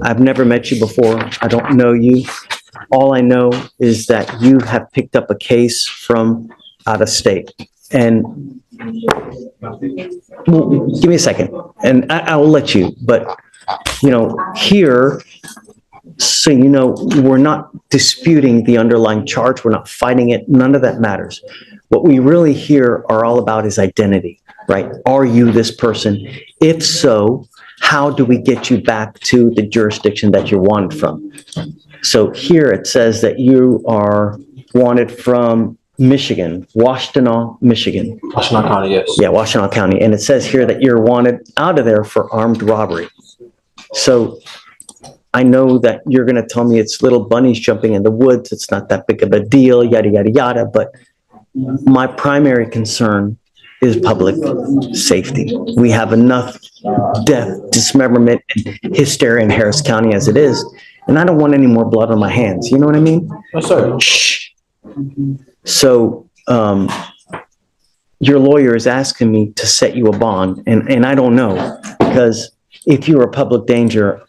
I've never met you before. I don't know you. All I know is that you have picked up a case from out of state. And well, give me a second, and I will let you. But, here, so we're not disputing the underlying charge. We're not fighting it. None of that matters. What we really here are all about is identity, right? Are you this person? If so, how do we get you back to the jurisdiction that you're wanted from? So here it says that you are wanted from Michigan, Washtenaw, Michigan. Washtenaw County, yes. Yeah, Washtenaw County. And it says here that you're wanted out of there for armed robbery. So I know that you're going to tell me it's little bunnies jumping in the woods. It's not that big of a deal, yada, yada, yada. But my primary concern is public safety. We have enough death, dismemberment, and hysteria in Harris County as it is. And I don't want any more blood on my hands. You know what I mean? Yes, sir. Shh. So your lawyer is asking me to set you a bond, and I don't know, because if you're a public danger,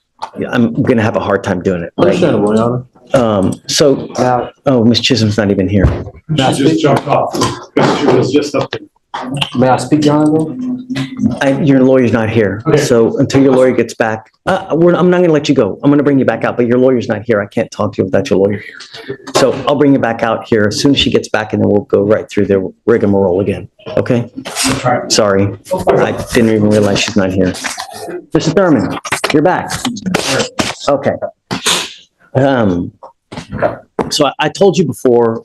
I'm going to have a hard time doing it. Right? Understandable, Your Honor. Oh, Miss Chisholm's not even here. She just jumped off because she was just up there. May I speak, Your Honor? Your lawyer's not here. Okay. So until your lawyer gets back, I'm not going to let you go. I'm going to bring you back out, but your lawyer's not here. I can't talk to you without your lawyer here. So I'll bring you back out here as soon as she gets back, and then we'll go right through the rigmarole again. Okay? Sorry. I didn't even realize she's not here. Mr. Thurman, you're back. Okay. So I told you before,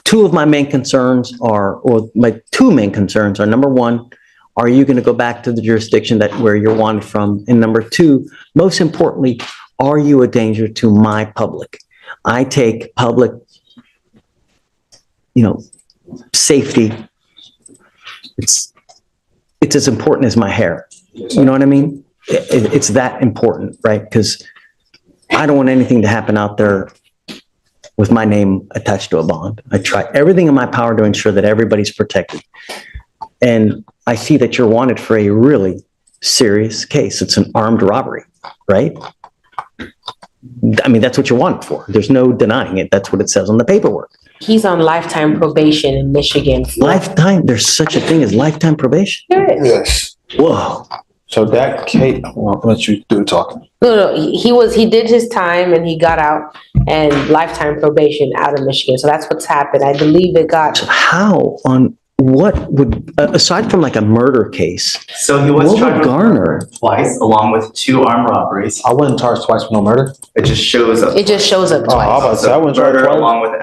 two of my main concerns are, or my two main concerns are, number one, are you going to go back to the jurisdiction where you're wanted from? And number two, most importantly, are you a danger to my public? I take public, safety. It's as important as my hair. You know what I mean? It's that important, right? Because I don't want anything to happen out there with my name attached to a bond. I try everything in my power to ensure that everybody's protected. And I see that you're wanted for a really serious case. It's an armed robbery, right? I mean, that's what you're wanted for. There's no denying it. That's what it says on the paperwork. He's on lifetime probation in Michigan. Lifetime? There's such a thing as lifetime probation? There is. Yes. Whoa. So that case, well, I'll let you do the talking. No, he did his time and he got out, and lifetime probation out of Michigan. So that's what's happened. I believe it got. So how on what would, aside from like a murder case, So he was what charged would garner? twice, along with 2 armed robberies. I wasn't charged twice for no murder. It just shows up. It just shows up Oh, I twice. was about to say, I wasn't charged Murder twice. along with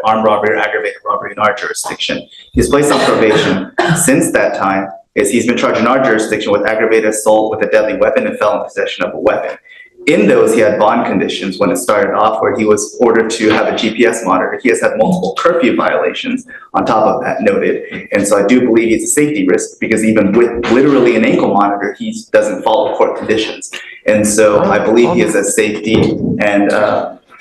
armed robbery or aggravated robbery in our jurisdiction. He's placed on probation. Since that time, he's been charged in our jurisdiction with aggravated assault with a deadly weapon and felon possession of a weapon. In those, he had bond conditions when it started off, where he was ordered to have a GPS monitor. He has had multiple curfew violations on top of that noted. And so I do believe he's a safety risk, because even with literally an ankle monitor, he doesn't follow court conditions. And so I believe he is a safety and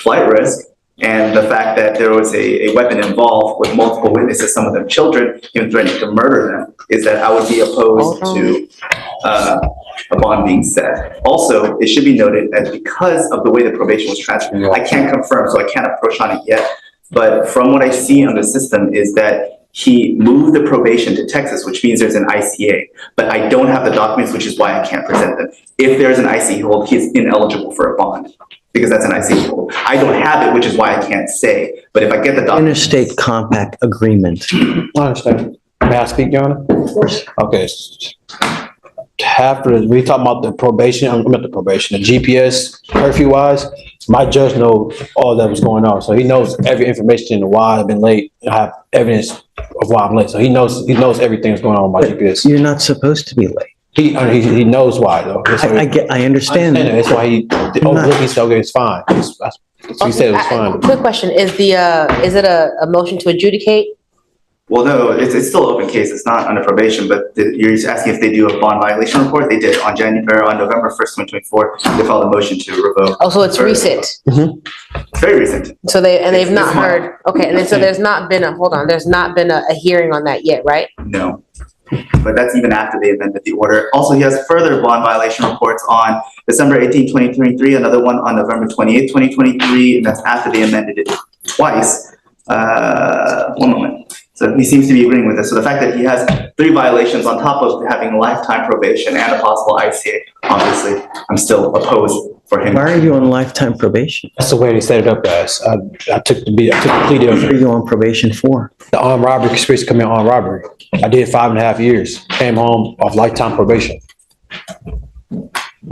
flight risk. And the fact that there was a weapon involved with multiple witnesses, some of them children, him threatening to murder them, is that I would be opposed to a bond being set. Also, it should be noted that because of the way the probation was transferred, I can't confirm, so I can't approach on it yet. But from what I see on the system is that he moved the probation to Texas, which means there's an ICA. But I don't have the documents, which is why I can't present them. If there's an ICA hold, he's ineligible for a bond, because that's an ICA hold. I don't have it, which is why I can't say. But if I get the documents. Interstate compact agreement. I understand. May I speak, Your Honor? Of course. Okay. After we talking about the probation, I'm at the probation, the GPS curfew wise, my judge knows all that was going on. So he knows every information and why I've been late. I have evidence of why I'm late. So he knows everything that's going on with my GPS. You're not supposed to be late. He knows why though. I understand. That's why he overlooked. He said, okay, it's fine. So he said it was fine. Quick question, is it a motion to adjudicate? Well, no, it's still an open case. It's not under probation, but you're just asking if they do a bond violation report. They did on November 1st, 2024. They filed a motion to revoke. Oh, so it's recent. It's very recent. So they've not this month. heard. Okay, and then so there's not been a hearing on that yet, right? No. but that's even after they amended the order. Also, he has further bond violation reports on December 18, 2023, another one on November 28, 2023, and that's after they amended it twice. One moment. So he seems to be agreeing with this. So the fact that he has 3 violations on top of having lifetime probation and a possible ICA, obviously, I'm still opposed for him. Why are you on lifetime probation? That's the way they set it up, guys. I took the plea deal. What are you on probation for? The armed robbery, conspiracy to commit armed robbery. I did 5.5 years, came home off lifetime probation.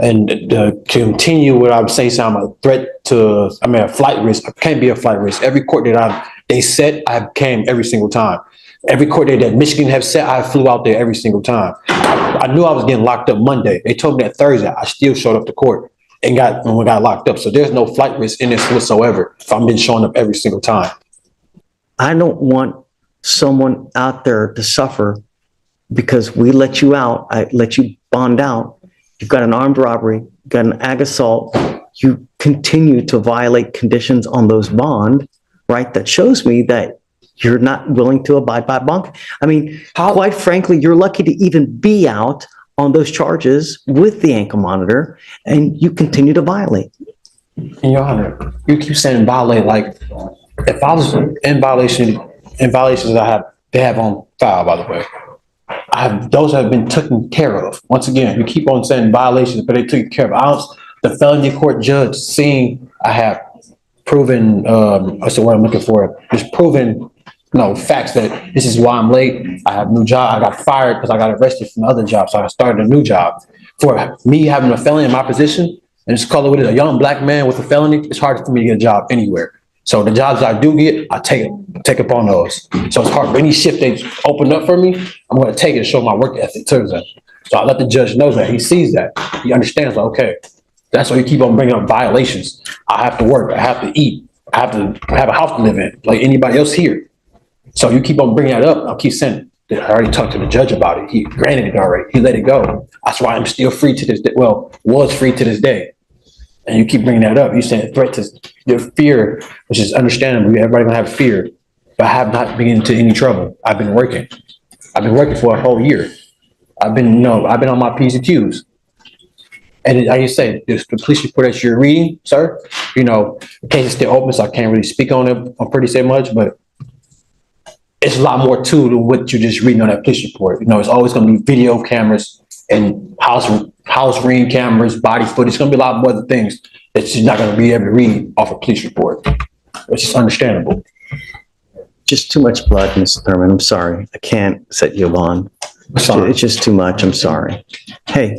And to continue what I was saying, I'm a threat to, a flight risk. I can't be a flight risk. Every court that they set, I came every single time. Every court that Michigan have set, I flew out there every single time. I knew I was getting locked up Monday. They told me that Thursday. I still showed up to court and got locked up. So there's no flight risk in this whatsoever if I'm been showing up every single time. I don't want someone out there to suffer because we let you out. I let you bond out. You've got an armed robbery, you've got an ag assault. You continue to violate conditions on those bond, right? That shows me that you're not willing to abide by bond. I mean, quite frankly, you're lucky to even be out on those charges with the ankle monitor, and you continue to violate. And Your Honor, you keep saying violate, like if I was in violations they have on file, by the way. Those have been taken care of. Once again, you keep on saying violations, but they took care of. The felony court judge seeing I have proven, what's the word I'm looking for? Just proven, facts that this is why I'm late. I have a new job. I got fired because I got arrested from the other job. So I started a new job. For me having a felony in my position, and just call it what it is, a young black man with a felony, it's hard for me to get a job anywhere. So the jobs I do get, I take up on those. So it's hard for any shift they open up for me, I'm going to take it and show my work ethic to them. So I let the judge know that. He sees that. He understands, like, okay, that's why you keep on bringing up violations. I have to work. I have to eat. I have to have a house to live in, like anybody else here. So you keep on bringing that up. I'll keep saying it. I already talked to the judge about it. He granted it already. He let it go. That's why I'm still free to this day. Well, was free to this day. And you keep bringing that up. You saying threat to your fear, which is understandable. Everybody gonna have fear. But I have not been into any trouble. I've been working. I've been working for a whole year. I've been on my P's and Q's. And like you say, the police report that you're reading, sir, the case is still open, so I can't really speak on it. I'm pretty say much, but it's a lot more to what you're just reading on that police report. It's always going to be video cameras and house ring cameras, body footage. It's going to be a lot more other things that you're not going to be able to read off a police report, which is understandable. Just too much blood, Mr. Thurman. I'm sorry. I can't set you on. It's just too much. I'm sorry. Hey,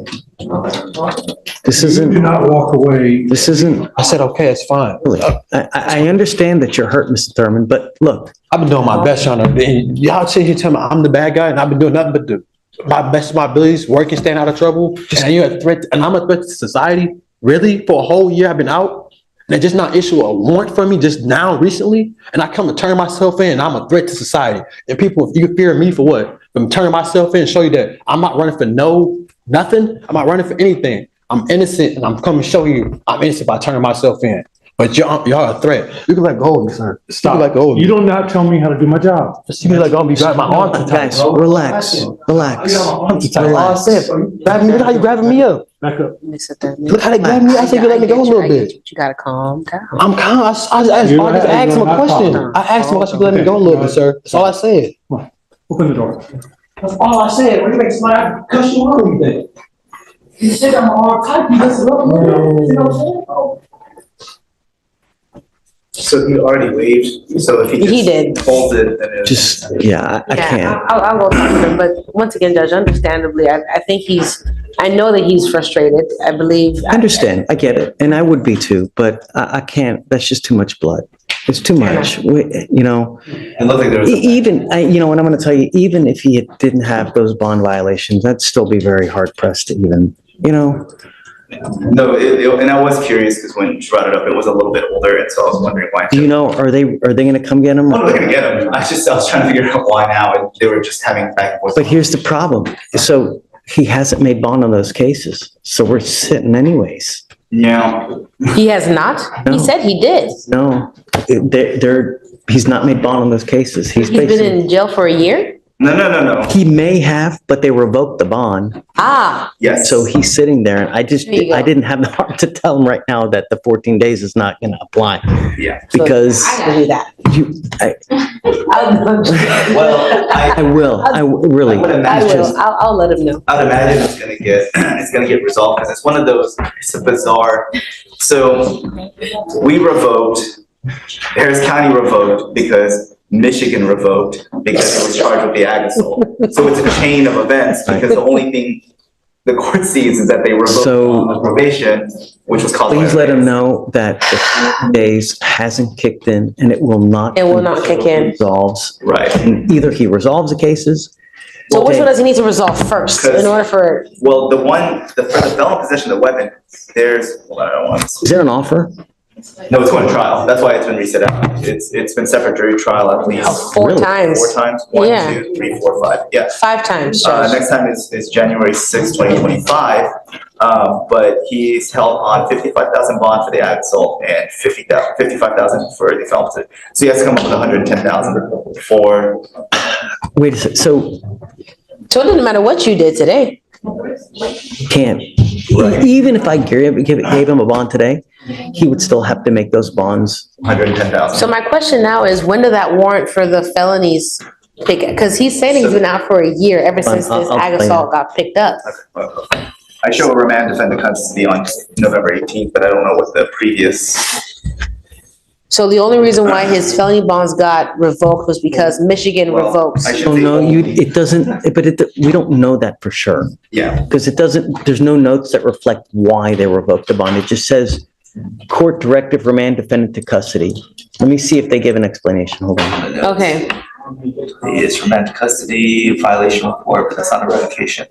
this isn't. Do not walk away. This isn't. I said, okay, it's fine. Really, I understand that you're hurt, Mr. Thurman, but look. I've been doing my best, Your Honor. And y'all sit here telling me I'm the bad guy, and I've been doing nothing but my best of my abilities, working, staying out of trouble. And you're a threat, and I'm a threat to society. Really? For a whole year, I've been out. And they just not issue a warrant for me just now, recently. And I come to turn myself in, and I'm a threat to society. And people, if you fear me for what? I'm turning myself in and show you that I'm not running for nothing. I'm not running for anything. I'm innocent, and I'm coming to show you I'm innocent by turning myself in. But y'all a threat. You can let go of me, sir. Stop. You can let go of me. You don't not tell me how to do my job. You can let go of me. Grab my arm too tight. Guys, relax. I'm too tight. Relax. All I said, grab me. Look how you grabbing me up. Back up. Look how they grab me. I said you let me go a little bit. You gotta calm down. I'm calm. I just asked him a question. I asked him why she let me go a little bit, sir. That's all I said. Open the door. That's all I said. When you make somebody cuss you out, you think? You said I'm all tight. You just love me. You know what I'm saying? So he already waived, so if He did. holds it, then it's. Just, yeah, I can't. I'll go talk to him, but once again, Judge, understandably, I think I know that he's frustrated, I believe. I understand. I get it. And I would be too, but I can't. That's just too much blood. It's too much. It looked like there was. Even, and I'm going to tell you, even if he didn't have those bond violations, I'd still be very hard pressed to even, No, and I was curious because when she brought it up, it was a little bit older, and so I was wondering why. Do you know, are they going to come get him? I'm not gonna get him. I was trying to figure out why now, and they were just having back and forth. But here's the problem. So he hasn't made bond on those cases. So we're sitting anyways. Yeah. He has not? No. He said he did. No, he's not made bond on those cases. He's been in jail for a year? No. He may have, but they revoked the bond. Ah, Yes. So he's sitting there and I There you go. I didn't have the heart to tell him right now that the 14 days is not going to apply Yeah. because I gotta do that. I'm just kidding. Well, I will, really. I would I imagine. It's will, I'll let him know. I'd imagine it's gonna get resolved because it's one of those, it's a bizarre, so we revoked, Harris County revoked because Michigan revoked because it was charged with the ag assault. So it's a chain of events because the only thing the court sees is that they revoked So- on the probation, which was caused by. Please let him know that the 14 days hasn't kicked in and it will not. It will not kick in. Resolves. Right. And either he resolves the cases. So which Okay. one does he need to resolve first Because- in order for, Well, for the felon possession of the weapon, there's, hold on, I don't want to. Is there an offer? No, it's going to trial. That's why it's been reset out. It's been set for jury trial at least four Really? times? 4 times. 1, Yeah. 2, 3, 4, 5. Yeah. 5 times, Judge. Next time is January 6, 2025. But he's held on 55,000 bond for the ag assault and 55,000 for the felon possession. So he has to come up with 110,000 for. Wait a second. So So it doesn't matter what you did today. can't, even if I gave him a bond today, he would still have to make those bonds. 110,000. So my question now is, when did that warrant for the felonies pick? Because he's saying he's been out for a year ever since this I'll ag explain assault got picked up. I show a remand defendant custody on November 18th, but I don't know what the previous. So the only reason why his felony bonds got revoked was because Michigan Well, revokes. I should Oh, say- no, it doesn't, but we don't know that for sure. Yeah. Because there's no notes that reflect why they revoked the bond. It just says court directive remand defendant to custody. Let me see if they give an explanation. Hold on. Okay. It's remand custody, violation report, but that's not a revocation.